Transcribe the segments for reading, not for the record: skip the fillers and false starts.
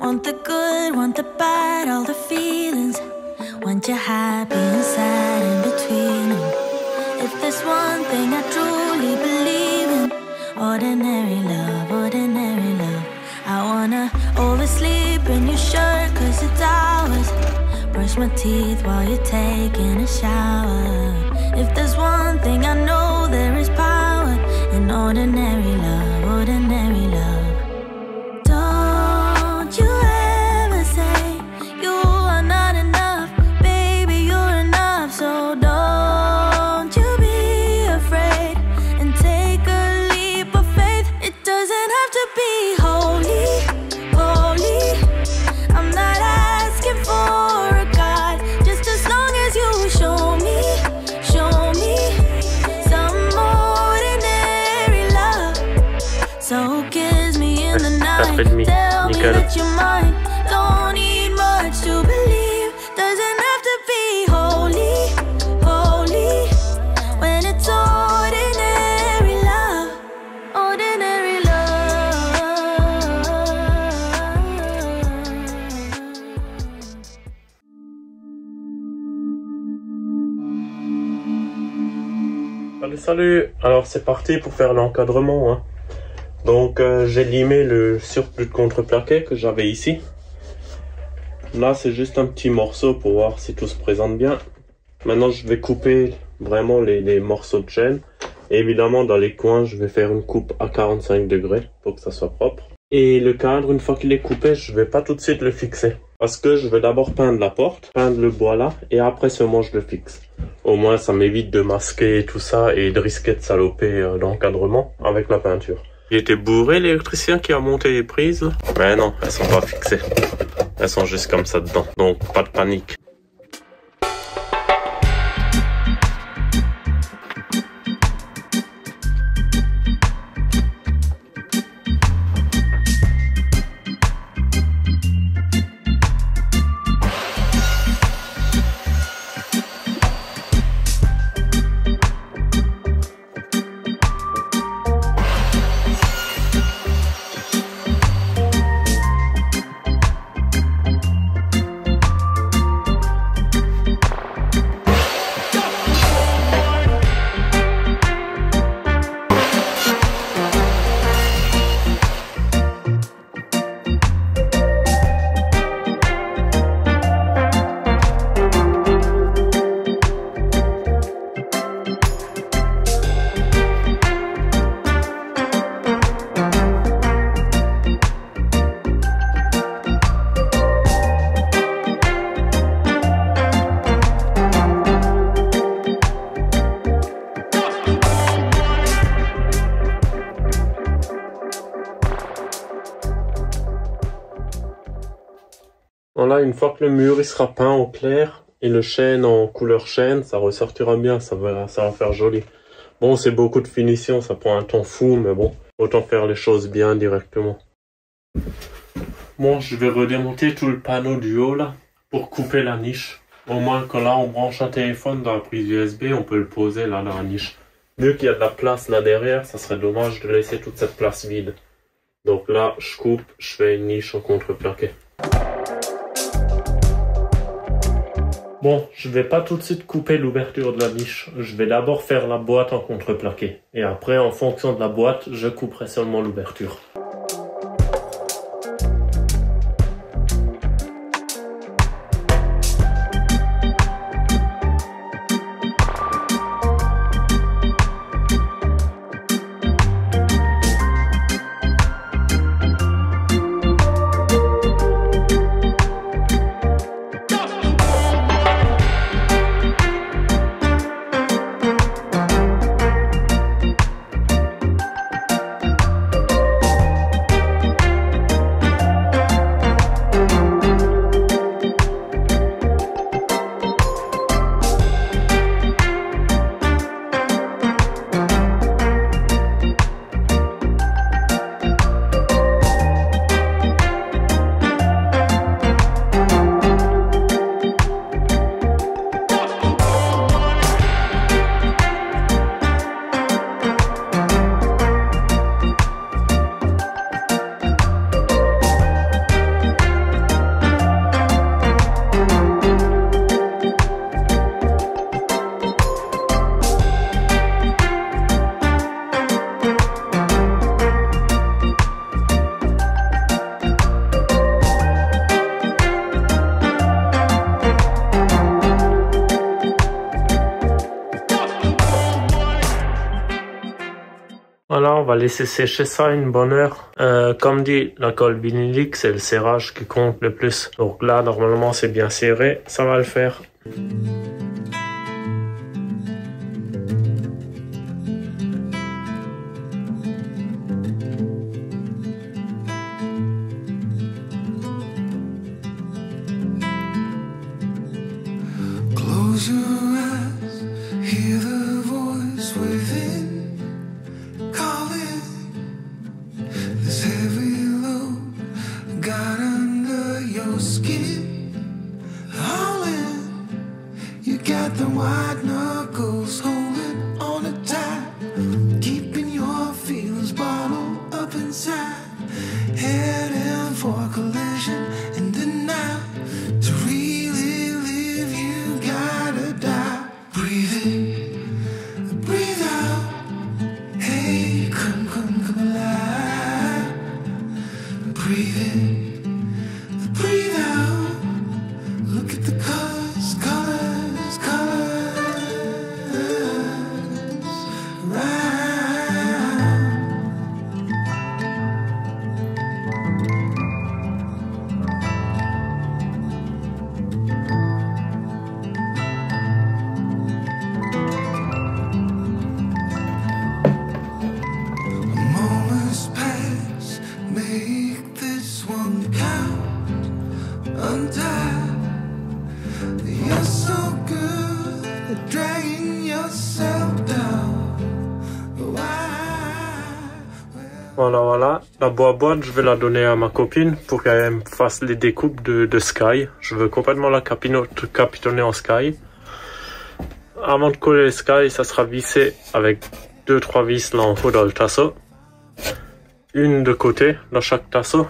Want the good, want the bad, all the feelings. Want you happy and sad in between them. If there's one thing I truly believe in, ordinary love, ordinary love. I wanna oversleep in your shirt 'cause it's ours. Brush my teeth while you're taking a shower. If there's one thing I know, there is power in ordinary love, ordinary love. Don't you ever say you are not enough, baby, you're enough. So don't you be afraid and take a leap of faith. It doesn't have to be holy, holy. I'm not asking for a God, just as long as you show me some ordinary love. So kiss me in the night, tell me that you're mine. Don't need much to believe, doesn't have to be holy, holy. When it's ordinary love, ordinary love. Salut, alors c'est parti pour faire l'encadrement, hein. Donc j'ai limé le surplus de contreplaqué que j'avais ici. Là c'est juste un petit morceau pour voir si tout se présente bien. Maintenant je vais couper vraiment les morceaux de chaîne. Et évidemment dans les coins je vais faire une coupe à 45 degrés pour que ça soit propre. Et le cadre, une fois qu'il est coupé, je vais pas tout de suite le fixer. Parce que je vais d'abord peindre la porte, peindre le bois là, et après seulement je le fixe. Au moins ça m'évite de masquer tout ça et de risquer de saloper l'encadrement avec la peinture. Il était bourré l'électricien qui a monté les prises là. Mais non, elles sont pas fixées. Elles sont juste comme ça dedans. Donc pas de panique. Voilà, une fois que le mur il sera peint au clair et le chêne en couleur chêne, ça ressortira bien, ça va faire joli. Bon, c'est beaucoup de finition, ça prend un temps fou, mais bon, autant faire les choses bien directement. Bon, je vais redémonter tout le panneau du haut là, pour couper la niche. Au moins que là, on branche un téléphone dans la prise USB, on peut le poser là dans la niche. Vu qu'il y a de la place là derrière, ça serait dommage de laisser toute cette place vide. Donc là, je coupe, je fais une niche en contreplaqué. Bon, je vais pas tout de suite couper l'ouverture de la niche. Je vais d'abord faire la boîte en contreplaqué. Et après, en fonction de la boîte, je couperai seulement l'ouverture. on va laisser sécher ça une bonne heure. Comme dit, la colle vinylique, c'est le serrage qui compte le plus. Donc là, normalement, c'est bien serré, ça va le faire. Close your eyes, hear the voice within, calling this heavy load got under your skin. All in, you got the white knuckles holding on it tight, keeping your feelings bottled up inside, heading for a collision in the night. To really live, you gotta die. Breathe in, breathe out. Hey, come alive. Breathe in, breathe out. Look at the colors, colors, colors. Right. Moments pass, make this one count. Untie. You're so good at dragging yourself down. Voilà. La boîte, je vais la donner à ma copine pour qu'elle me fasse les découpes de Sky. Je veux complètement la capitonner en Sky. Avant de coller le Sky, ça sera vissé avec 2-3 vis là en haut dans le tasseau. Une de côté dans chaque tasseau.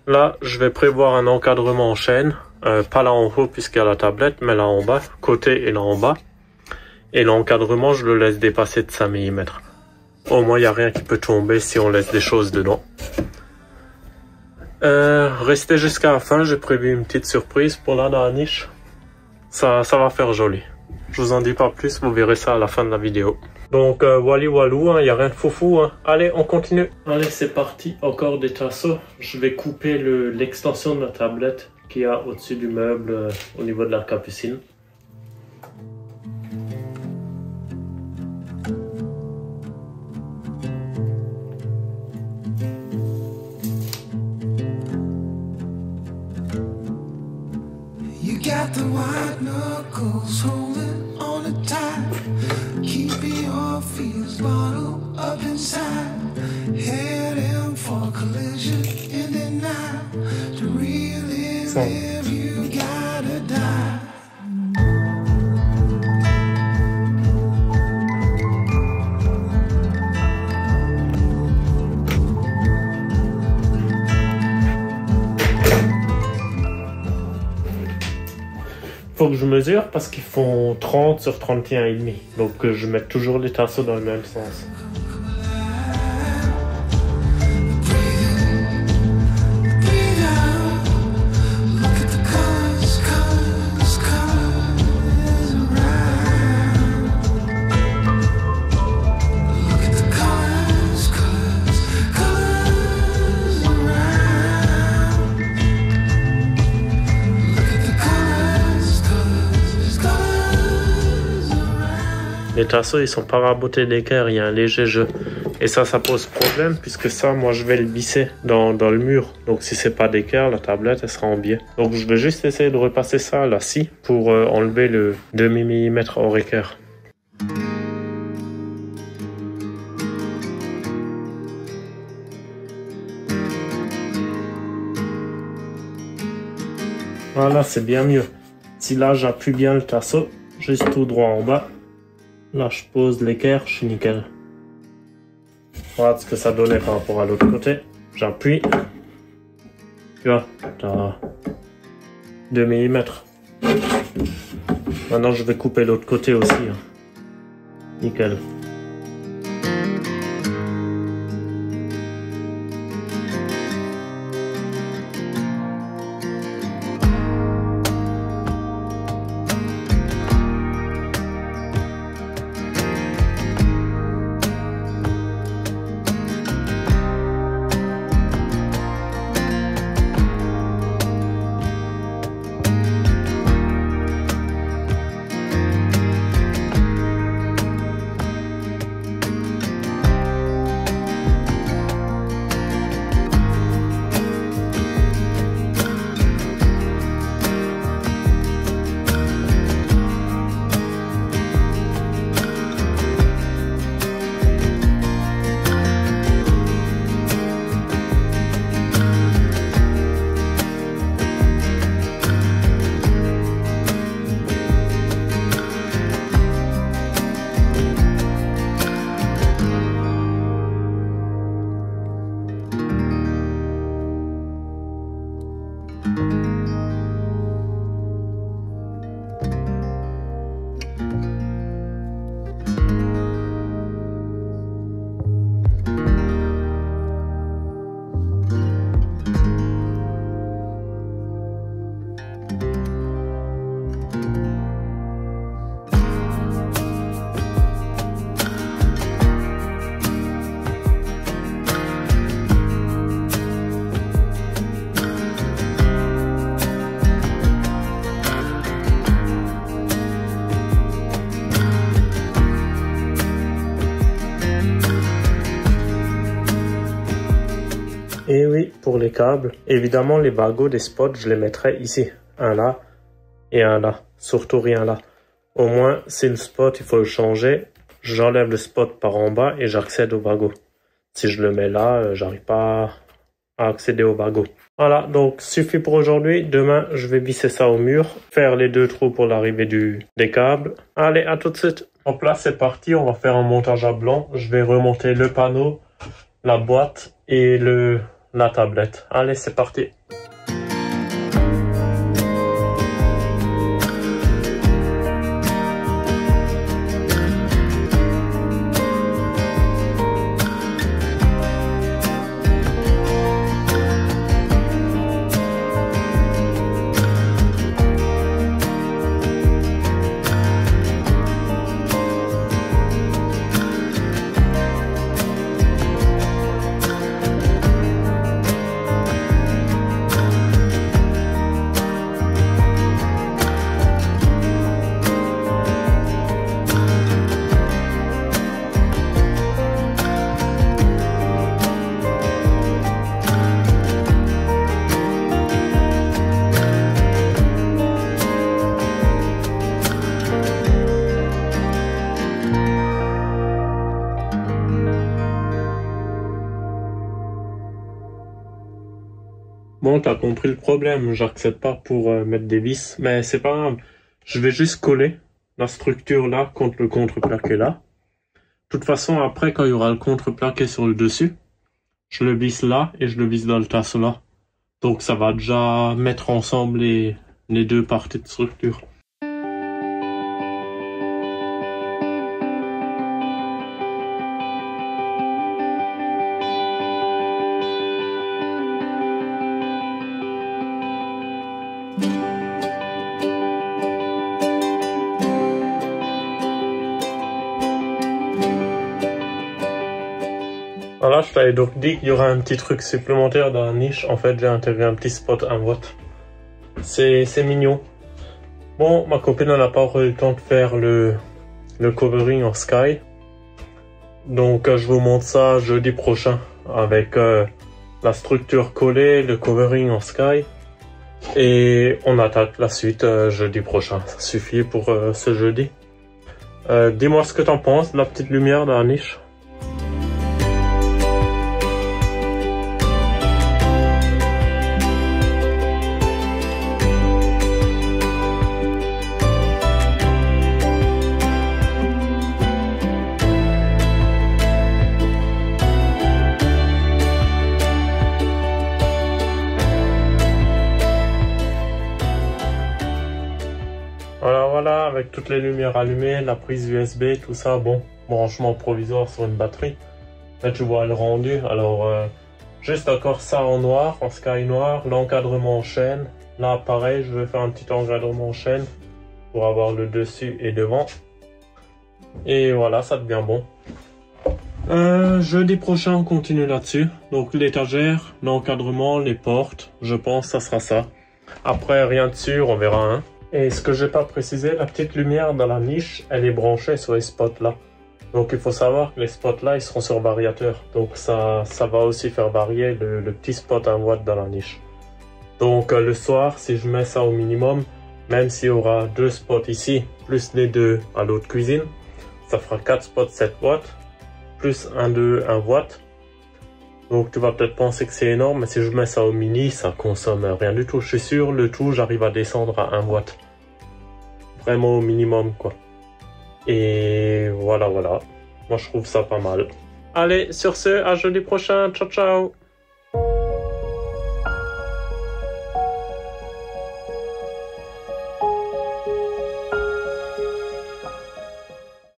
Là, je vais prévoir un encadrement en chaîne. Pas là en haut puisqu'il y a la tablette, mais là en bas, côté et là en bas. Et l'encadrement, je le laisse dépasser de 5 mm. Au moins, il n'y a rien qui peut tomber si on laisse des choses dedans. Restez jusqu'à la fin, j'ai prévu une petite surprise pour là dans la niche. Ça va faire joli. Je vous en dis pas plus, vous verrez ça à la fin de la vidéo. Donc walou, il n'y a rien de foufou. Allez, on continue. Allez, c'est parti, encore des tasseaux. Je vais couper l'extension de la tablette qu'il y a au-dessus du meuble au niveau de la capucine. You got the white knuckles holding on it tight, keeping your feelings bottled up inside, heading for a collision in the night. To really live, you gotta die. Faut que je mesure parce qu'ils font 30 sur 31,5. Donc je mets toujours les tasseaux dans le même sens. Les tasseaux, ils sont pas rabotés d'équerre, il y a un léger jeu. Et ça pose problème puisque ça, moi, je vais le visser dans le mur. Donc si c'est pas d'équerre, la tablette, elle sera en biais. Donc je vais juste essayer de repasser ça à la scie pour enlever le demi-millimètre hors équerre. Voilà, c'est bien mieux. Si là, j'appuie bien le tasseau, juste tout droit en bas. Là, je pose l'équerre, je suis nickel. Voilà ce que ça donnait par rapport à l'autre côté. J'appuie. Tu vois, t'as 2 mm. Maintenant, je vais couper l'autre côté aussi. Nickel. Et oui, pour les câbles, évidemment les bagos des spots, je les mettrai ici. Un là et un là. Surtout rien là. Au moins, si le spot, il faut le changer, j'enlève le spot par en bas et j'accède au bagot. Si je le mets là, j'arrive pas à accéder au bagot. Voilà, donc suffit pour aujourd'hui. Demain, je vais visser ça au mur, faire les 2 trous pour l'arrivée des câbles. Allez, à tout de suite. Donc là, c'est parti, on va faire un montage à blanc. Je vais remonter le panneau, la boîte et la tablette. Allez, c'est parti. Bon, t'as compris le problème, j'accède pas pour mettre des vis, mais c'est pas grave. Je vais juste coller la structure là contre le contreplaqué là. De toute façon, après, quand il y aura le contreplaqué sur le dessus, je le visse là et je le visse dans le tasseau là. Donc ça va déjà mettre ensemble les 2 parties de structure. Voilà, je t'avais donc dit qu'il y aura un petit truc supplémentaire dans la niche. En fait, j'ai intégré un petit spot 1 watt. C'est mignon. Bon, ma copine n'a pas eu le temps de faire le covering en sky. Donc, je vous montre ça jeudi prochain avec la structure collée, le covering en sky. Et on attaque la suite jeudi prochain. Ça suffit pour ce jeudi. Dis-moi ce que t'en penses de la petite lumière dans la niche. Voilà, avec toutes les lumières allumées, la prise USB, tout ça, bon, branchement provisoire sur une batterie. Là, tu vois le rendu. Alors, juste encore ça en noir, en sky noir, l'encadrement en chaîne. Là, pareil, je vais faire un petit encadrement en chaîne pour avoir le dessus et devant. Et voilà, ça devient bon. Jeudi prochain, on continue là-dessus. Donc, l'étagère, l'encadrement, les portes, je pense ça sera ça. Après, rien de sûr, on verra, hein. Et ce que j'ai pas précisé, la petite lumière dans la niche, elle est branchée sur les spots là. Donc il faut savoir que les spots là, ils seront sur variateur. Donc ça va aussi faire varier le petit spot 1 watt dans la niche. Donc le soir, si je mets ça au minimum, même s'il y aura 2 spots ici, plus les 2 à l'autre cuisine, ça fera 4 spots 7 watts, plus 1 watt. Donc tu vas peut-être penser que c'est énorme, mais si je mets ça au mini, ça consomme rien du tout. Je suis sûr, le tout, j'arrive à descendre à 1 watt. Vraiment au minimum, quoi. Et voilà. Moi, je trouve ça pas mal. Allez, sur ce, à jeudi prochain. Ciao, ciao.